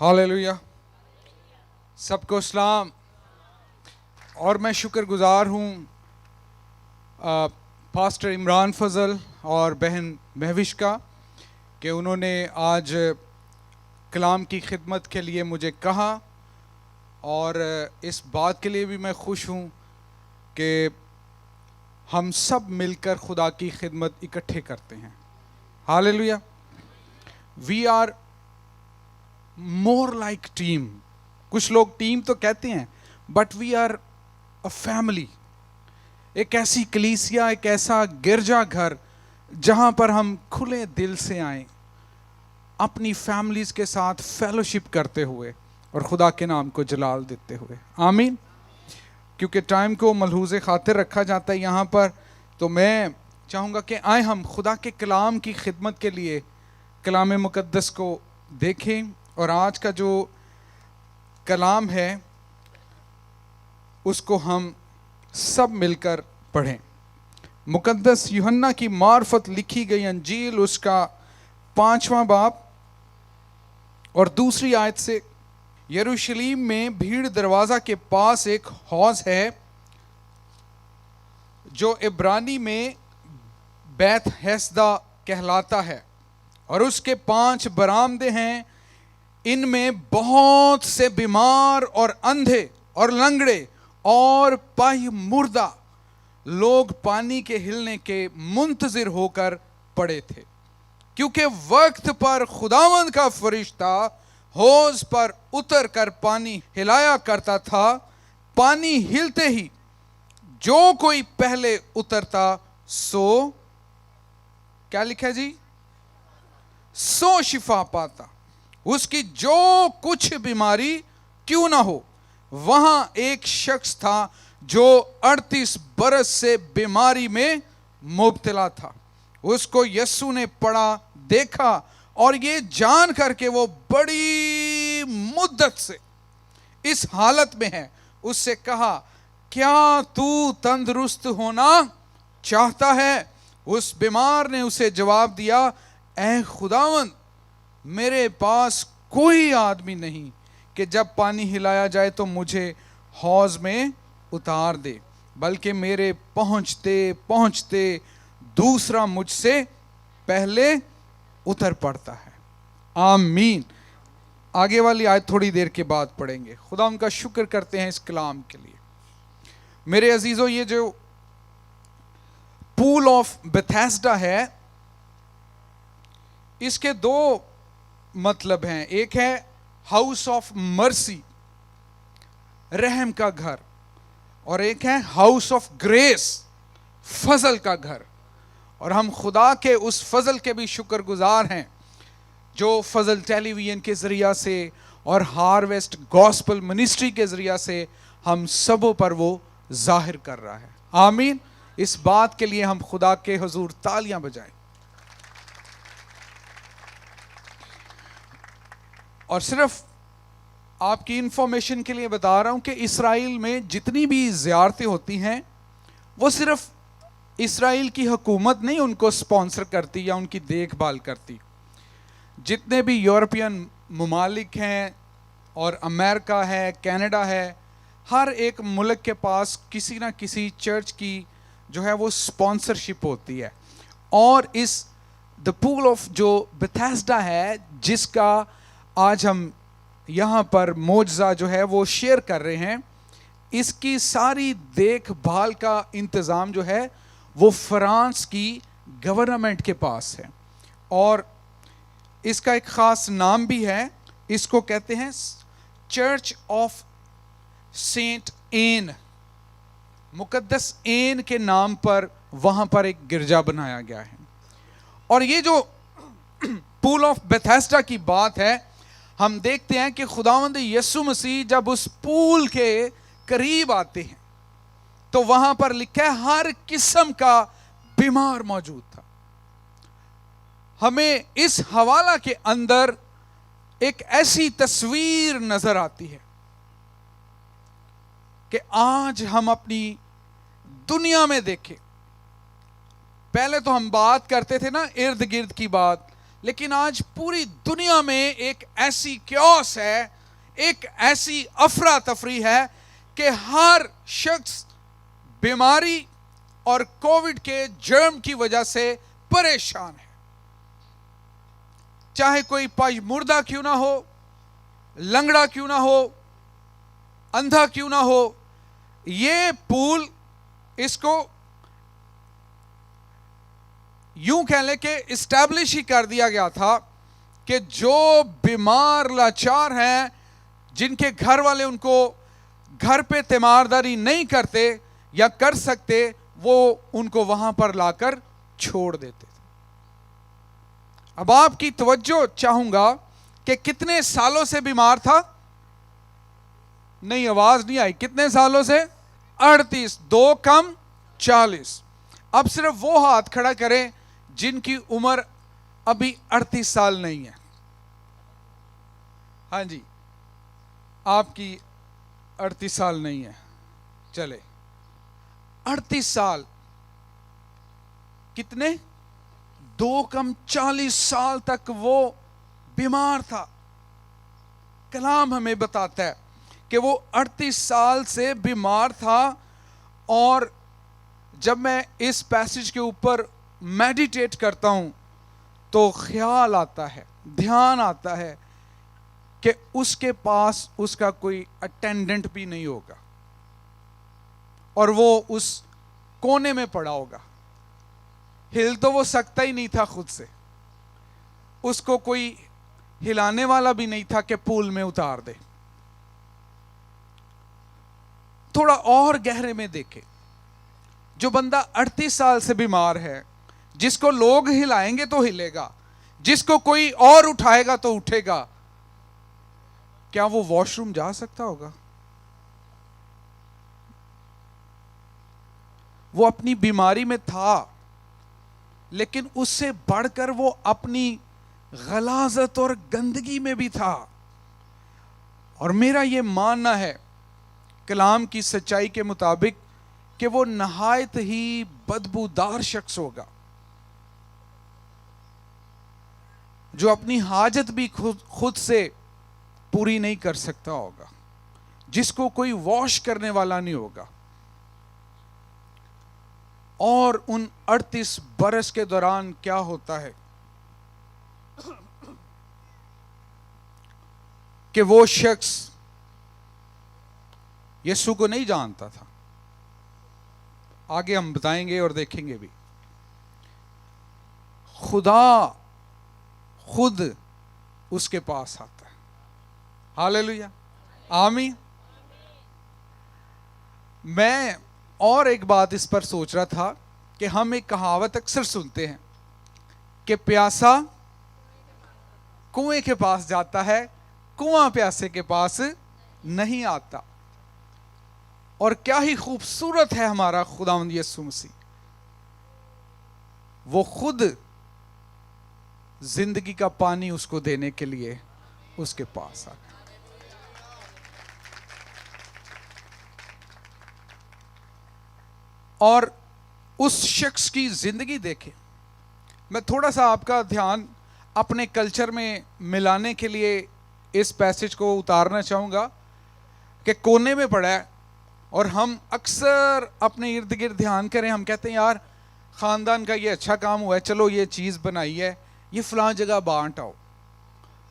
ہاللیلویا، سب کو سلام۔ اور میں شکر گزار ہوں پاسٹر عمران فضل اور بہن مہوش کا کہ انہوں نے آج کلام کی خدمت کے لیے مجھے کہا، اور اس بات کے لیے بھی میں خوش ہوں کہ ہم سب مل کر خدا کی خدمت اکٹھے کرتے ہیں۔ Hallelujah. We are more like team. کچھ لوگ ٹیم تو کہتے ہیں، but we are a family. ایک ایسی کلیسیا، ایک ایسا گرجا گھر جہاں پر ہم کھلے دل سے آئیں، اپنی فیملیز کے ساتھ فیلوشپ کرتے ہوئے اور خدا کے نام کو جلال دیتے ہوئے۔ آمین۔ کیونکہ ٹائم کو ملحوظ خاطر رکھا جاتا ہے یہاں پر، تو میں چاہوں گا کہ آئیں ہم خدا کے کلام کی خدمت کے لیے کلام مقدس کو دیکھیں، اور آج کا جو کلام ہے اس کو ہم سب مل کر پڑھیں۔ مقدس یوحنا کی معرفت لکھی گئی انجیل، اس کا 5واں باب اور 2 آیت سے، یروشلم میں بھیڑ دروازہ کے پاس ایک حوض ہے جو عبرانی میں بیت ہیسدا کہلاتا ہے، اور اس کے 5 برآمدے ہیں۔ ان میں بہت سے بیمار اور اندھے اور لنگڑے اور پائی مردہ لوگ پانی کے ہلنے کے منتظر ہو کر پڑے تھے، کیونکہ وقت پر خداوند کا فرشتہ حوض پر اتر کر پانی ہلایا کرتا تھا۔ پانی ہلتے ہی جو کوئی پہلے اترتا سو کیا لکھا ہے جی؟ سو شفا پاتا، اس کی جو کچھ بیماری کیوں نہ ہو۔ وہاں ایک شخص تھا جو 38 برس سے بیماری میں مبتلا تھا۔ اس کو یسوع نے پڑا دیکھا، اور یہ جان کر کے وہ بڑی مدت سے اس حالت میں ہے، اس سے کہا، کیا تو تندرست ہونا چاہتا ہے؟ اس بیمار نے اسے جواب دیا، اے خداوند، میرے پاس کوئی آدمی نہیں کہ جب پانی ہلایا جائے تو مجھے حوض میں اتار دے، بلکہ میرے پہنچتے پہنچتے دوسرا مجھ سے پہلے اتر پڑتا ہے۔ آمین۔ آگے والی آیت تھوڑی دیر کے بعد پڑھیں گے۔ خدا ان کا شکر کرتے ہیں اس کلام کے لیے۔ میرے عزیزو، یہ جو پول آف بیتھیسڈا ہے، اس کے 2 مطلب ہیں۔ ایک ہے ہاؤس آف مرسی، رحم کا گھر، اور ایک ہے ہاؤس آف گریس، فضل کا گھر۔ اور ہم خدا کے اس فضل کے بھی شکر گزار ہیں جو فضل ٹیلی ویژن کے ذریعہ سے اور ہارویسٹ گاسپل منسٹری کے ذریعہ سے ہم سبوں پر وہ ظاہر کر رہا ہے۔ آمین۔ اس بات کے لیے ہم خدا کے حضور تالیاں بجائیں۔ اور صرف آپ کی انفارمیشن کے لیے بتا رہا ہوں کہ اسرائیل میں جتنی بھی زیارتیں ہوتی ہیں، وہ صرف اسرائیل کی حکومت نہیں ان کو سپانسر کرتی یا ان کی دیکھ بھال کرتی۔ جتنے بھی یورپین ممالک ہیں اور امریکہ ہے، کینیڈا ہے، ہر ایک ملک کے پاس کسی نہ کسی چرچ کی جو ہے وہ سپانسرشپ ہوتی ہے۔ اور اس دا پول آف جو بیتھیسڈا ہے، جس کا آج ہم یہاں پر معجزہ جو ہے وہ شیئر کر رہے ہیں، اس کی ساری دیکھ بھال کا انتظام جو ہے وہ فرانس کی گورنمنٹ کے پاس ہے، اور اس کا ایک خاص نام بھی ہے۔ اس کو کہتے ہیں چرچ آف سینٹ این، مقدس این کے نام پر وہاں پر ایک گرجا بنایا گیا ہے۔ اور یہ جو پول آف بیتھیسڈا کی بات ہے، ہم دیکھتے ہیں کہ خداوند یسوع مسیح جب اس پول کے قریب آتے ہیں تو وہاں پر لکھا ہے ہر قسم کا بیمار موجود تھا۔ ہمیں اس حوالہ کے اندر ایک ایسی تصویر نظر آتی ہے کہ آج ہم اپنی دنیا میں دیکھیں، پہلے تو ہم بات کرتے تھے نا ارد گرد کی بات، لیکن آج پوری دنیا میں ایک ایسی کیوس ہے, ایک ایسی افراتفری ہے کہ ہر شخص بیماری اور کووڈ کے جرم کی وجہ سے پریشان ہے. چاہے کوئی پاش مردہ کیوں نہ ہو, لنگڑا کیوں نہ ہو, اندھا کیوں نہ ہو, یہ پول اس کو یوں کہہ لیں کہ اسٹیبلش ہی کر دیا گیا تھا کہ جو بیمار لاچار ہیں, جن کے گھر والے ان کو گھر پہ تیمارداری نہیں کرتے یا کر سکتے, وہ ان کو وہاں پر لا کر چھوڑ دیتے تھے. اب آپ کی توجہ چاہوں گا کہ کتنے سالوں سے بیمار تھا؟ نہیں, آواز نہیں آئی. کتنے سالوں سے؟ 38. 2 کم 40. اب صرف وہ ہاتھ کھڑا کریں جن کی عمر ابھی 38 سال نہیں ہے. ہاں جی, آپ کی 38 سال نہیں ہے. چلے, 38 سال کتنے؟ 2 کم 40 سال تک وہ بیمار تھا. کلام ہمیں بتاتا ہے کہ وہ 38 سال سے بیمار تھا. اور جب میں اس پیسج کے اوپر میڈیٹیٹ کرتا ہوں تو خیال آتا ہے, دھیان آتا ہے کہ اس کے پاس اس کا کوئی اٹینڈنٹ بھی نہیں ہوگا اور وہ اس کونے میں پڑا ہوگا. ہل تو وہ سکتا ہی نہیں تھا خود سے, اس کو کوئی ہلانے والا بھی نہیں تھا کہ پول میں اتار دے. تھوڑا اور گہرے میں دیکھیں, جو بندہ 38 سال سے بیمار ہے, جس کو لوگ ہلائیں گے تو ہلے گا, جس کو کوئی اور اٹھائے گا تو اٹھے گا, کیا وہ واش روم جا سکتا ہوگا؟ وہ اپنی بیماری میں تھا, لیکن اس سے بڑھ کر وہ اپنی غلاظت اور گندگی میں بھی تھا. اور میرا یہ ماننا ہے کلام کی سچائی کے مطابق کہ وہ نہایت ہی بدبودار شخص ہوگا, جو اپنی حاجت بھی خود سے پوری نہیں کر سکتا ہوگا, جس کو کوئی واش کرنے والا نہیں ہوگا. اور ان 38 برس کے دوران کیا ہوتا ہے کہ وہ شخص یسوع کو نہیں جانتا تھا. آگے ہم بتائیں گے اور دیکھیں گے بھی. خدا خود اس کے پاس آتا ہے. ہاللیلویا, آمین. میں اور ایک بات اس پر سوچ رہا تھا کہ ہم ایک کہاوت اکثر سنتے ہیں کہ پیاسا کنویں کے پاس جاتا ہے, کنواں پیاسے کے پاس نہیں آتا. اور کیا ہی خوبصورت ہے ہمارا خداوند یسوع مسیح, وہ خود زندگی کا پانی اس کو دینے کے لیے اس کے پاس آتا. اور اس شخص کی زندگی دیکھیں. میں تھوڑا سا آپ کا دھیان اپنے کلچر میں ملانے کے لیے اس پیسج کو اتارنا چاہوں گا کہ کونے میں پڑا ہے, اور ہم اکثر اپنے ارد گرد دھیان کریں, ہم کہتے ہیں یار خاندان کا یہ اچھا کام ہوا ہے, چلو یہ چیز بنائی ہے, یہ فلاں جگہ بانٹ آؤ.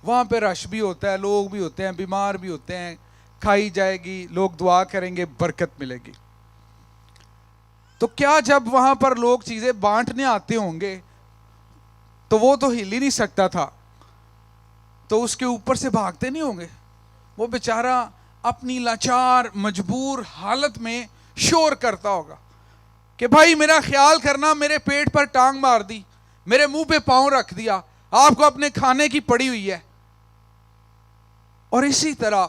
وہاں پہ رش بھی ہوتا ہے, لوگ بھی ہوتے ہیں, بیمار بھی ہوتے ہیں, کھائی جائے گی, لوگ دعا کریں گے, برکت ملے گی. تو کیا جب وہاں پر لوگ چیزیں بانٹنے آتے ہوں گے تو وہ تو ہل ہی نہیں سکتا تھا, تو اس کے اوپر سے بھاگتے نہیں ہوں گے؟ وہ بیچارہ اپنی لاچار مجبور حالت میں شور کرتا ہوگا کہ بھائی میرا خیال کرنا, میرے پیٹ پر ٹانگ مار دی, میرے منہ پہ پاؤں رکھ دیا, آپ کو اپنے کھانے کی پڑی ہوئی ہے. اور اسی طرح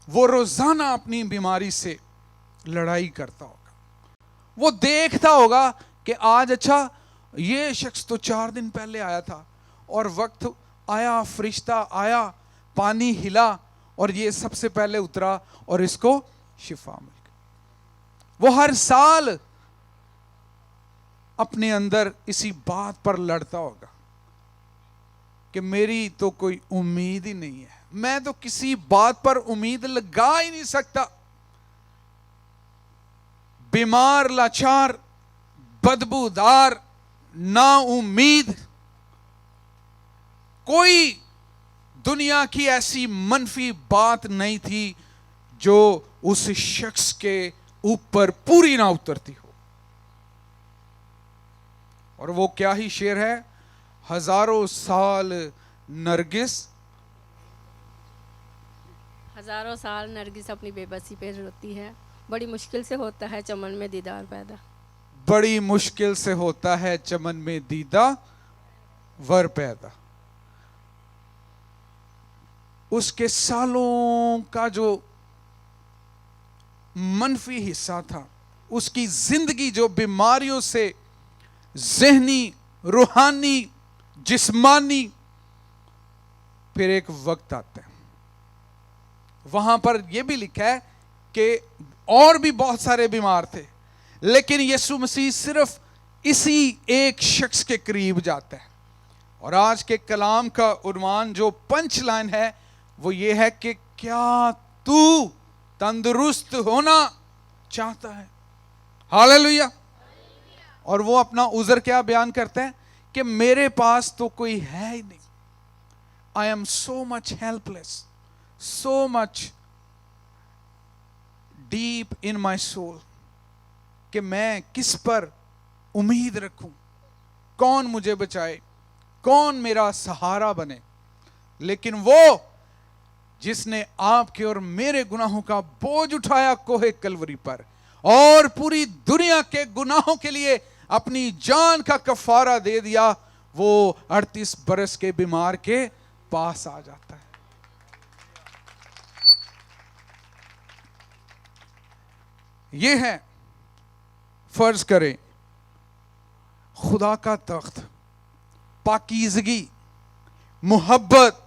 وہ روزانہ اپنی بیماری سے لڑائی کرتا ہوگا. وہ دیکھتا ہوگا کہ آج اچھا یہ شخص تو 4 دن پہلے آیا تھا, اور وقت آیا, فرشتہ آیا, پانی ہلا, اور یہ سب سے پہلے اترا اور اس کو شفا مل گئی. وہ ہر سال اپنے اندر اسی بات پر لڑتا ہوگا. کہ میری تو کوئی امید ہی نہیں ہے, میں تو کسی بات پر امید لگا ہی نہیں سکتا. بیمار, لاچار, بدبودار, نا امید, کوئی دنیا کی ایسی منفی بات نہیں تھی جو اس شخص کے اوپر پوری نہ اترتی ہو. اور وہ کیا ہی شعر ہے, ہزاروں سال نرگس, ہزاروں سال نرگس اپنی بے بسی پہ روتی ہے, بڑی مشکل سے ہوتا ہے چمن میں دیدار پیدا. بڑی مشکل سے ہوتا ہے چمن میں دیدہ ور پیدا. اس کے سالوں کا جو منفی حصہ تھا, اس کی زندگی جو بیماریوں سے, ذہنی, روحانی, جسمانی, پھر ایک وقت آتا ہے, وہاں پر یہ بھی لکھا ہے کہ اور بھی بہت سارے بیمار تھے, لیکن یسوع مسیح صرف اسی ایک شخص کے قریب جاتا ہے. اور آج کے کلام کا عنوان جو پنچ لائن ہے وہ یہ ہے کہ کیا تو تندرست ہونا چاہتا ہے؟ ہاللیلویا. اور وہ اپنا عذر کیا بیان کرتے ہیں کہ میرے پاس تو کوئی ہے ہی نہیں. I am so much helpless, so much deep in my soul, کہ میں کس پر امید رکھوں, کون مجھے بچائے, کون میرا سہارا بنے. لیکن وہ جس نے آپ کے اور میرے گناہوں کا بوجھ اٹھایا کوہ کلوری پر, اور پوری دنیا کے گناہوں کے لیے اپنی جان کا کفارہ دے دیا, وہ 38 برس کے بیمار کے پاس آ جاتا ہے. یہ ہے, فرض کریں, خدا کا تخت, پاکیزگی, محبت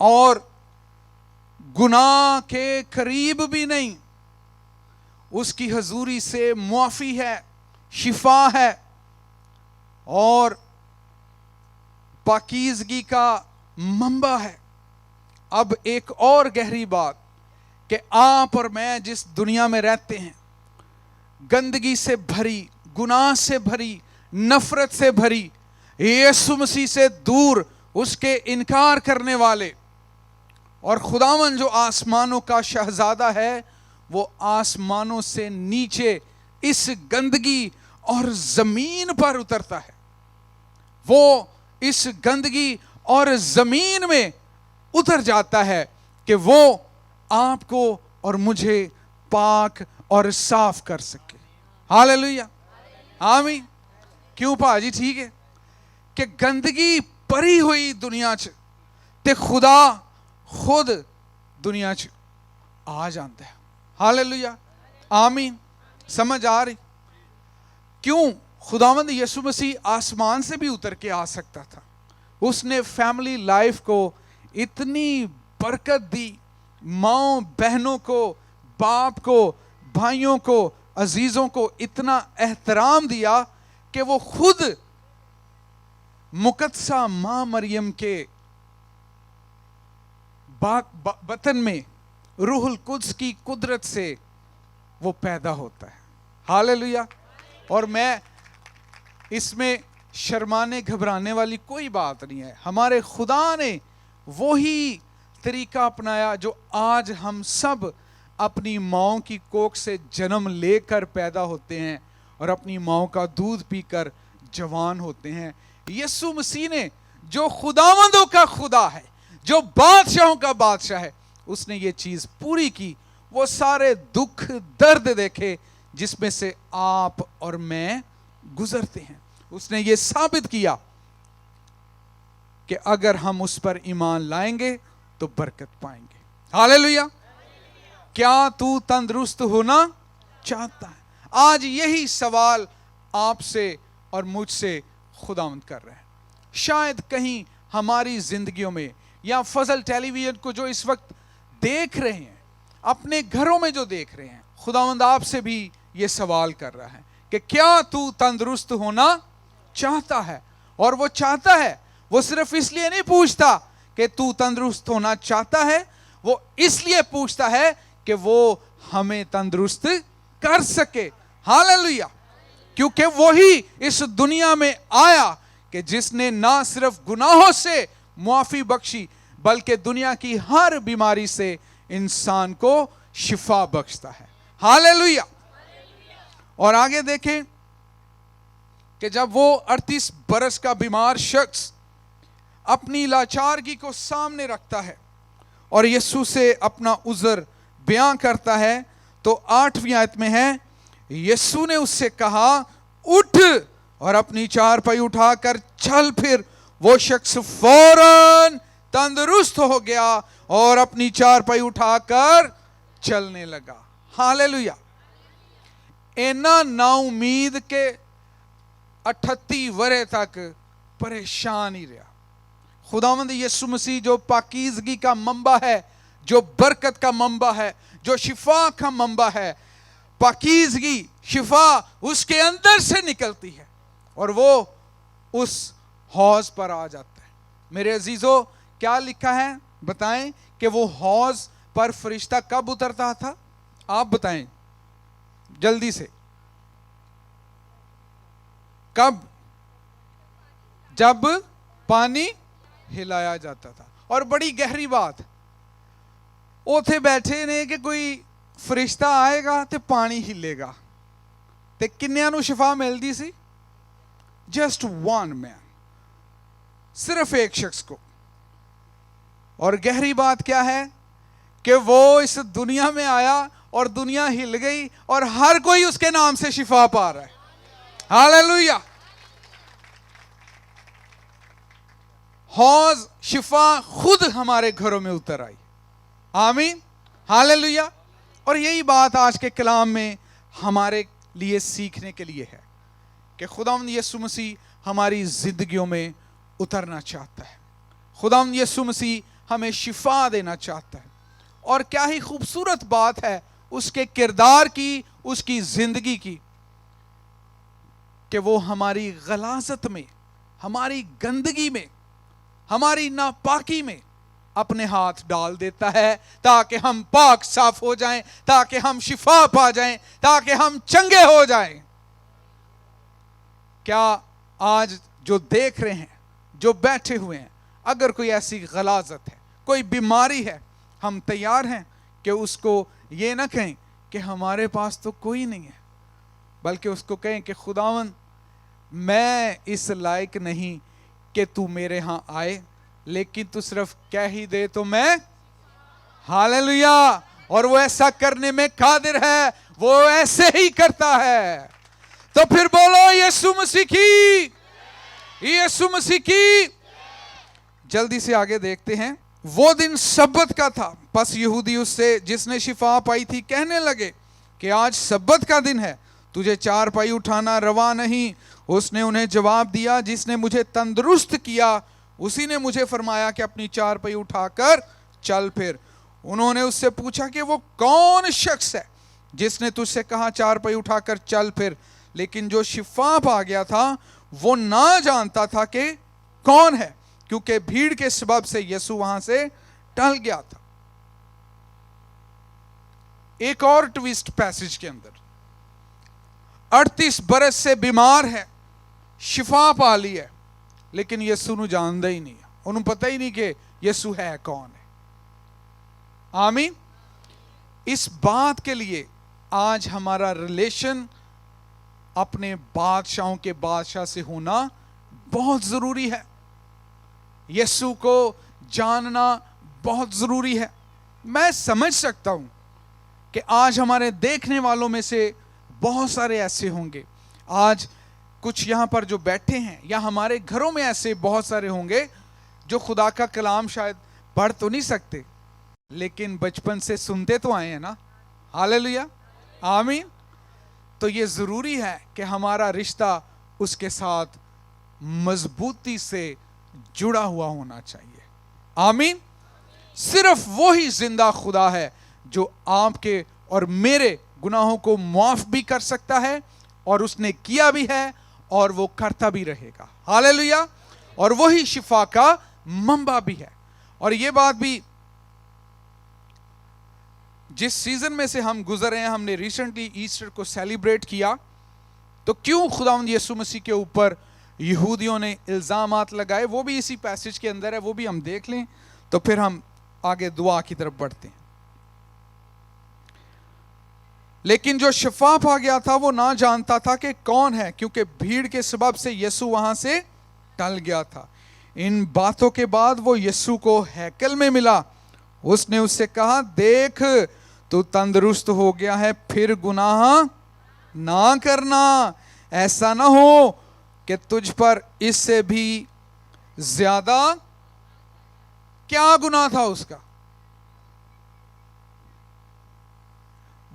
اور گناہ کے قریب بھی نہیں. اس کی حضوری سے معافی ہے, شفا ہے, اور پاکیزگی کا منبع ہے. اب ایک اور گہری بات, کہ آپ اور میں جس دنیا میں رہتے ہیں, گندگی سے بھری, گناہ سے بھری, نفرت سے بھری, یسوع مسیح سے دور, اس کے انکار کرنے والے, اور خداوند جو آسمانوں کا شہزادہ ہے وہ آسمانوں سے نیچے اس گندگی اور زمین پر اترتا ہے. وہ اس گندگی اور زمین میں اتر جاتا ہے کہ وہ آپ کو اور مجھے پاک اور صاف کر سکے. ہاللیلویا, آمین. کیوں پاجی ٹھیک ہے کہ گندگی پری ہوئی دنیا چ تے خدا خود دنیا چ آ جاتا ہے. ہاللیلویا, آمین. سمجھ آ رہی؟ کیوں خداوند یسوع مسیح آسمان سے بھی اتر کے آ سکتا تھا. اس نے فیملی لائف کو اتنی برکت دی, ماؤں بہنوں کو, باپ کو, بھائیوں کو, عزیزوں کو اتنا احترام دیا کہ وہ خود مقدسہ ماں مریم کے بطن میں روح القدس کی قدرت سے وہ پیدا ہوتا ہے. ہاللیلویا. اور میں اس میں شرمانے گھبرانے والی کوئی بات نہیں ہے. ہمارے خدا نے وہی طریقہ اپنایا جو آج ہم سب اپنی ماؤں کی کوکھ سے جنم لے کر پیدا ہوتے ہیں اور اپنی ماؤں کا دودھ پی کر جوان ہوتے ہیں. یسوع مسیح نے جو خداوندوں کا خدا ہے, جو بادشاہوں کا بادشاہ ہے, اس نے یہ چیز پوری کی. وہ سارے دکھ درد دیکھے جس میں سے آپ اور میں گزرتے ہیں. اس نے یہ ثابت کیا کہ اگر ہم اس پر ایمان لائیں گے تو برکت پائیں گے. ہاللیلویا. کیا تو تندرست ہونا چاہتا ہے؟ آج یہی سوال آپ سے اور مجھ سے خداوند کر رہے ہیں. شاید کہیں ہماری زندگیوں میں, یا فضل ٹیلی ویژن کو جو اس وقت دیکھ رہے ہیں, اپنے گھروں میں جو دیکھ رہے ہیں, خداوند آپ سے بھی یہ سوال کر رہا ہے کہ کیا تو تندرست ہونا چاہتا ہے؟ اور وہ چاہتا ہے, وہ صرف اس لیے نہیں پوچھتا کہ تو تندرست ہونا چاہتا ہے, وہ اس لیے پوچھتا ہے کہ وہ ہمیں تندرست کر سکے. ہاللویا. کیونکہ وہی اس دنیا میں آیا کہ جس نے نہ صرف گناہوں سے معافی بخشی بلکہ دنیا کی ہر بیماری سے انسان کو شفا بخشتا ہے. ہاللویا. اور آگے دیکھیں کہ جب وہ 38 برس کا بیمار شخص اپنی لاچارگی کو سامنے رکھتا ہے اور یسوع سے اپنا عذر بیان کرتا ہے, تو 8ویں آیت میں ہے, یسوع نے اس سے کہا اٹھ اور اپنی چارپائی اٹھا کر چل پھر. وہ شخص فوراً تندرست ہو گیا اور اپنی چارپائی اٹھا کر چلنے لگا. ہاللویا. اینا نا امید کے 38 ورے تک پریشان ہی رہا. خداوند یسوع مسیح جو پاکیزگی کا منبع ہے, جو برکت کا منبع ہے, جو شفا کا منبع ہے, پاکیزگی شفا اس کے اندر سے نکلتی ہے اور وہ اس حوض پر آ جاتا ہے. میرے عزیزو, کیا لکھا ہے بتائیں کہ وہ حوض پر فرشتہ کب اترتا تھا؟ آپ بتائیں جلدی سے. کب؟ جب پانی ہلایا جاتا تھا. اور بڑی گہری بات, اوتھے بیٹھے نے کہ کوئی فرشتہ آئے گا تے پانی ہلے گا, تے کنیاں نو شفا ملدی سی؟ جسٹ ون مین, صرف ایک شخص کو. اور گہری بات کیا ہے کہ وہ اس دنیا میں آیا اور دنیا ہل گئی اور ہر کوئی اس کے نام سے شفا پا رہا ہے. ہاللویا. حوض شفا خود ہمارے گھروں میں اتر آئی. آمین. ہاللویا. اور یہی بات آج کے کلام میں ہمارے لیے سیکھنے کے لیے ہے کہ خداوند یسوع مسیح ہماری زندگیوں میں اترنا چاہتا ہے. خداوند یسوع مسیح ہمیں شفا دینا چاہتا ہے. اور کیا ہی خوبصورت بات ہے اس کے کردار کی, اس کی زندگی کی, کہ وہ ہماری غلاظت میں, ہماری گندگی میں, ہماری ناپاکی میں اپنے ہاتھ ڈال دیتا ہے تاکہ ہم پاک صاف ہو جائیں, تاکہ ہم شفا پا جائیں, تاکہ ہم چنگے ہو جائیں. کیا آج جو دیکھ رہے ہیں, جو بیٹھے ہوئے ہیں, اگر کوئی ایسی غلاظت ہے, کوئی بیماری ہے, ہم تیار ہیں کہ اس کو یہ نہ کہیں کہ ہمارے پاس تو کوئی نہیں ہے, بلکہ اس کو کہیں کہ خداوند میں اس لائق نہیں کہ تو میرے ہاں آئے, لیکن تو صرف کہہ ہی دے تو میں. ہاللویا. اور وہ ایسا کرنے میں قادر ہے, وہ ایسے ہی کرتا ہے. تو پھر بولو یسوع مسیح کی, یسوع مسیح کی. جلدی سے آگے دیکھتے ہیں. وہ دن سبت کا تھا, پس یہودی اس سے جس نے شفا پائی تھی کہنے لگے کہ آج سبت کا دن ہے, تجھے چارپائی اٹھانا روا نہیں. اس نے انہیں جواب دیا, جس نے مجھے تندرست کیا اسی نے مجھے فرمایا کہ اپنی چارپائی اٹھا کر چل پھر. انہوں نے اس سے پوچھا کہ وہ کون شخص ہے جس نے تجھ سے کہا چارپائی اٹھا کر چل پھر؟ لیکن جو شفا پا گیا تھا وہ نہ جانتا تھا کہ کون ہے, کیونکہ بھیڑ کے سبب سے یسوع وہاں سے ٹل گیا تھا. ایک اور ٹویسٹ پیسج کے اندر, 38 برس سے بیمار ہے, شفا پا لی ہے, لیکن یسوع نو جاندا ہی نہیں, انہوں پتہ ہی نہیں کہ یسوع ہے کون ہے. آمین. اس بات کے لیے آج ہمارا ریلیشن اپنے بادشاہوں کے بادشاہ سے ہونا بہت ضروری ہے. یسوع کو جاننا بہت ضروری ہے. میں سمجھ سکتا ہوں کہ آج ہمارے دیکھنے والوں میں سے بہت سارے ایسے ہوں گے, آج کچھ یہاں پر جو بیٹھے ہیں, یا ہمارے گھروں میں ایسے بہت سارے ہوں گے جو خدا کا کلام شاید پڑھ تو نہیں سکتے, لیکن بچپن سے سنتے تو آئے ہیں نا. ہاللویا. آمین. تو یہ ضروری ہے کہ ہمارا رشتہ اس کے ساتھ مضبوطی سے جڑا ہوا ہونا چاہیے. آمین. صرف وہی زندہ خدا ہے جو آپ کے اور میرے گناہوں کو معاف بھی کر سکتا ہے, اور اس نے کیا بھی ہے, اور وہ کرتا بھی رہے گا. ہاللویا. اور وہی شفا کا منبع بھی ہے. اور یہ بات بھی جس سیزن میں سے ہم گزر رہے ہیں, ہم نے ریسنٹلی ایسٹر کو سیلیبریٹ کیا, تو کیوں خداوند یسوع مسیح کے اوپر یہودیوں نے الزامات لگائے, وہ بھی اسی پیسج کے اندر ہے, وہ بھی ہم دیکھ لیں تو پھر ہم آگے دعا کی طرف بڑھتے ہیں. لیکن جو شفا پا گیا تھا وہ نہ جانتا تھا کہ کون ہے, کیونکہ بھیڑ کے سبب سے یسوع وہاں سے ٹل گیا تھا. ان باتوں کے بعد وہ یسوع کو ہیکل میں ملا. اس نے اس سے کہا, دیکھ تو تندرست ہو گیا ہے, پھر گناہ نہ کرنا, ایسا نہ ہو کہ تجھ پر اس سے بھی زیادہ. کیا گناہ تھا اس کا؟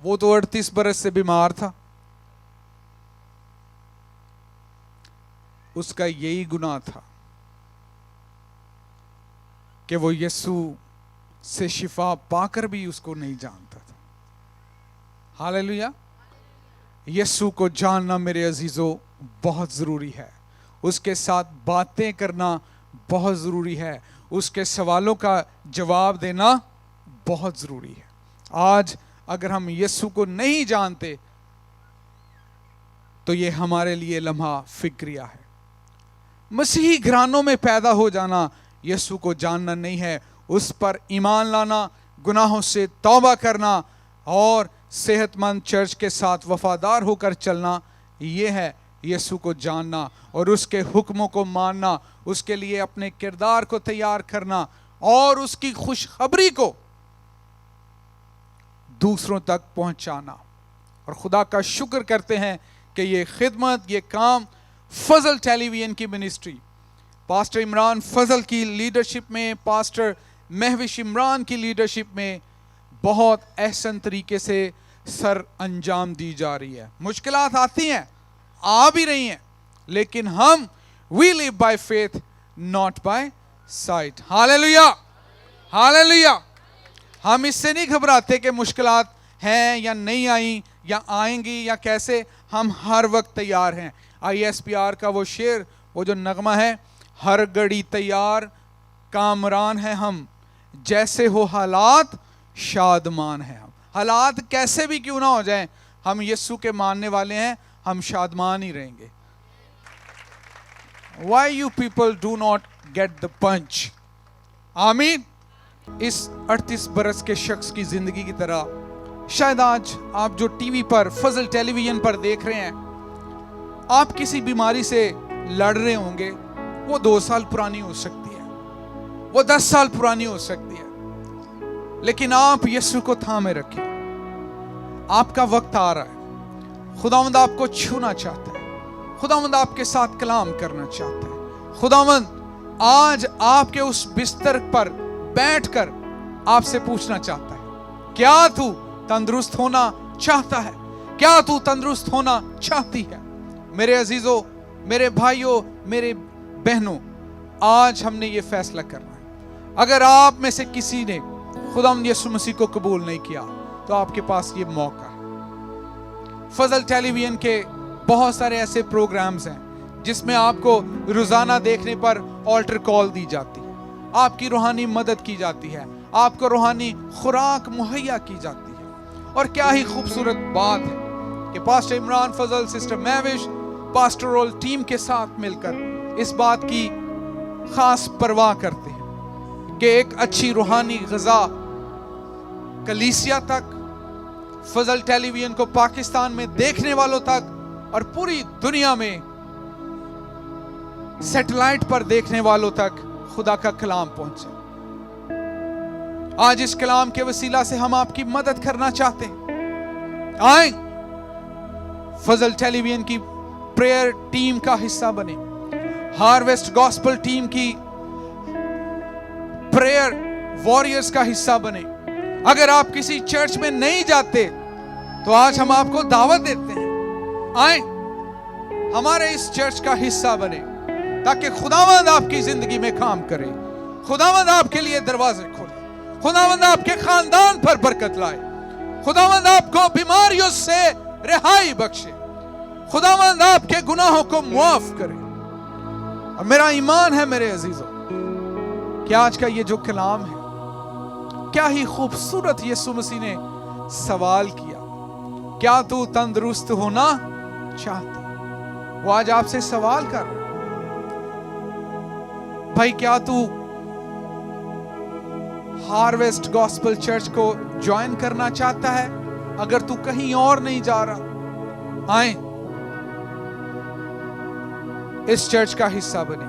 وہ تو 38 برس سے بیمار تھا. اس کا یہی گناہ تھا کہ وہ یسوع سے شفا پا کر بھی اس کو نہیں جانتا تھا. ہاللیلویا. یسوع کو جاننا میرے عزیزو بہت ضروری ہے. اس کے ساتھ باتیں کرنا بہت ضروری ہے. اس کے سوالوں کا جواب دینا بہت ضروری ہے. آج اگر ہم یسوع کو نہیں جانتے تو یہ ہمارے لیے لمحہ فکریہ ہے. مسیحی گھرانوں میں پیدا ہو جانا یسوع کو جاننا نہیں ہے. اس پر ایمان لانا, گناہوں سے توبہ کرنا اور صحت مند چرچ کے ساتھ وفادار ہو کر چلنا, یہ ہے یسوع کو جاننا اور اس کے حکموں کو ماننا, اس کے لیے اپنے کردار کو تیار کرنا اور اس کی خوشخبری کو دوسروں تک پہنچانا. اور خدا کا شکر کرتے ہیں کہ یہ خدمت, یہ کام فضل ٹیلی ویژن کی منسٹری, پاسٹر عمران فضل کی لیڈرشپ میں, پاسٹر مہوش عمران کی لیڈرشپ میں بہت احسن طریقے سے سر انجام دی جا رہی ہے. مشکلات آتی ہیں, آ بھی رہی ہیں, لیکن ہم we live by faith not by sight. ہاللیلویا, ہاللیلویا. ہم اس سے نہیں گھبراتے کہ مشکلات ہیں یا نہیں آئیں یا آئیں گی یا کیسے. ہم ہر وقت تیار ہیں. ISPR کا وہ شعر, وہ جو نغمہ ہے, ہر گھڑی تیار کامران ہیں ہم, جیسے ہو حالات شادمان ہیں ہم. حالات کیسے بھی کیوں نہ ہو جائیں, ہم یسوع کے ماننے والے ہیں, ہم شادمان ہی رہیں گے. Why you people do not get the punch? آمین. اس 38 برس کے شخص کی زندگی کی طرح شاید آج آپ جو ٹی وی پر, فضل ٹیلی ویژن پر دیکھ رہے ہیں, آپ کسی بیماری سے لڑ رہے ہوں گے. وہ 2 سال پرانی ہو سکتی ہے, وہ 10 سال پرانی ہو سکتی ہے, لیکن آپ یسوع کو تھامے رکھیں. آپ کا وقت آ رہا ہے. خداوند آپ کو چھونا چاہتا ہے. خداوند آپ کے ساتھ کلام کرنا چاہتا ہے. خداوند آج آپ کے اس بستر پر بیٹھ کر آپ سے پوچھنا چاہتا ہے, کیا تو تندرست ہونا چاہتا ہے؟ کیا تو تندرست ہونا چاہتی ہے؟ میرے عزیزوں, میرے بھائیوں, میرے بہنوں, آج ہم نے یہ فیصلہ کرنا ہے. اگر آپ میں سے کسی نے خداوند یسوع مسیح کو قبول نہیں کیا تو آپ کے پاس یہ موقع ہے. فضل ٹیلی ویژن کے بہت سارے ایسے پروگرامز ہیں جس میں آپ کو روزانہ دیکھنے پر آلٹر کال دی جاتی ہے, آپ کی روحانی مدد کی جاتی ہے, آپ کو روحانی خوراک مہیا کی جاتی ہے. اور کیا ہی خوبصورت بات ہے کہ پاسٹر عمران فضل, سسٹر مہوش, پاسٹرول ٹیم کے ساتھ مل کر اس بات کی خاص پرواہ کرتے ہیں کہ ایک اچھی روحانی غذا کلیسیا تک, فضل ٹیلی ویژن کو پاکستان میں دیکھنے والوں تک اور پوری دنیا میں سیٹلائٹ پر دیکھنے والوں تک خدا کا کلام پہنچے. آج اس کلام کے وسیلہ سے ہم آپ کی مدد کرنا چاہتے ہیں. آئیں فضل ٹیلی ویژن کی پریئر ٹیم کا حصہ بنے, ہارویسٹ گاسپل ٹیم کی پریئر وارئرز کا حصہ بنے. اگر آپ کسی چرچ میں نہیں جاتے تو آج ہم آپ کو دعوت دیتے ہیں, آئیں ہمارے اس چرچ کا حصہ بنے تاکہ خداوند آپ کی زندگی میں کام کرے, خداوند آپ کے لیے دروازے کھولے, خداوند آپ کے خاندان پر برکت لائے, خداوند آپ کو بیماریوں سے رہائی بخشے, خداوند آپ کے گناہوں کو معاف کرے. اور میرا ایمان ہے میرے عزیزوں کہ آج کا یہ جو کلام ہے کیا ہی خوبصورت یسوع مسیح نے سوال کیا. کیا تو تندرست ہونا چاہتا؟ وہ آج آپ سے سوال کر رہا بھائی کیا تو ہارویسٹ گاسپل چرچ کو جوائن کرنا چاہتا ہے؟ اگر تو کہیں اور نہیں جا رہا آئیں اس چرچ کا حصہ بنے,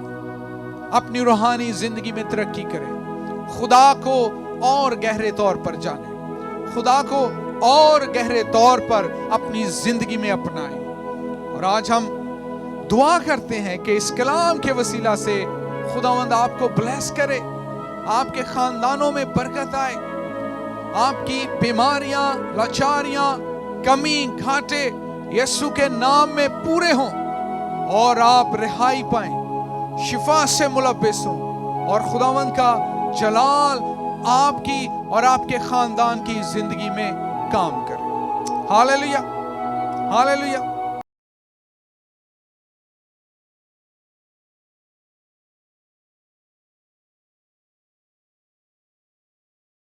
اپنی روحانی زندگی میں ترقی کریں, خدا کو اور گہرے طور پر جانیں, خدا کو اور گہرے طور پر اپنی زندگی میں اپنائیں. اور آج ہم دعا کرتے ہیں کہ اس کلام کے وسیلہ سے خداوند آپ کو بلیس کرے, آپ کے خاندانوں میں برکت آئے, آپ کی بیماریاں, لاچاریاں, کمی گھاٹے یسوع کے نام میں پورے ہوں اور آپ رہائی پائیں, شفا سے ملبس ہوں اور خداوند کا جلال آپ کی اور آپ کے خاندان کی زندگی میں کام کرے. ہاللیلویہ, ہاللیلویہ.